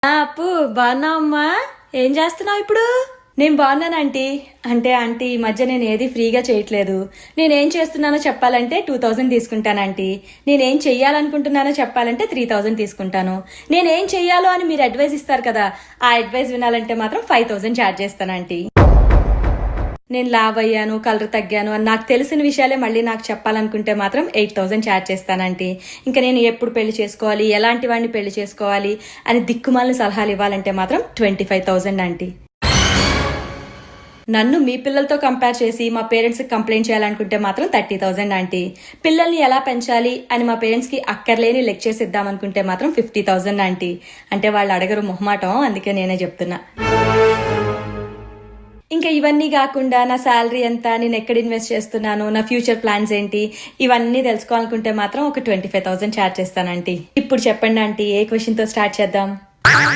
అప్పు బాగున్నావమ్మా? ఏం చేస్తున్నావు ఇప్పుడు? నేను బాగున్నాను ఆంటీ. అంటే ఆంటీ ఈ మధ్య నేను ఏది ఫ్రీగా చేయట్లేదు. నేనేం చేస్తున్నానో చెప్పాలంటే 2000 తీసుకుంటాను ఆంటీ. నేనేం చెయ్యాలనుకుంటున్నానో చెప్పాలంటే 3000 తీసుకుంటాను. నేనేం చెయ్యాలో అని మీరు అడ్వైస్ ఇస్తారు కదా, ఆ అడ్వైస్ వినాలంటే మాత్రం 5000 ఛార్జ్ చేస్తాను ఆంటీ. నేను లావ్ అయ్యాను, కలర్ తగ్గాను అని నాకు తెలిసిన విషయాలే మళ్ళీ నాకు చెప్పాలనుకుంటే మాత్రం 8000 ఛార్జ్ చేస్తానంటీ. ఇంకా నేను ఎప్పుడు పెళ్లి చేసుకోవాలి, ఎలాంటి వాడిని పెళ్లి చేసుకోవాలి అని దిక్కుమాలిన సలహాలు ఇవ్వాలంటే మాత్రం 25,000 ఆంటీ. నన్ను మీ పిల్లలతో కంపేర్ చేసి మా పేరెంట్స్కి కంప్లైంట్ చేయాలనుకుంటే మాత్రం 30,000 ఆంటీ. పిల్లల్ని ఎలా పెంచాలి అని మా పేరెంట్స్కి అక్కర్లేని లెక్చర్స్ ఇద్దామనుకుంటే మాత్రం 50,000 ఆంటీ. అంటే వాళ్ళు అడగరు మొహమాటం, అందుకే నేనే చెప్తున్నా. ఇంకా ఇవన్నీ కాకుండా నా శాలరీ ఎంత, నేను ఎక్కడ ఇన్వెస్ట్ చేస్తున్నాను, నా ఫ్యూచర్ ప్లాన్స్ ఏంటి, ఇవన్నీ తెలుసుకోవాలనుకుంటే మాత్రం ఒక 25,000 ఛార్జ్ చేస్తానంటీ. ఇప్పుడు చెప్పండి ఆంటీ, ఏ క్వశ్చన్తో స్టార్ట్ చేద్దాం?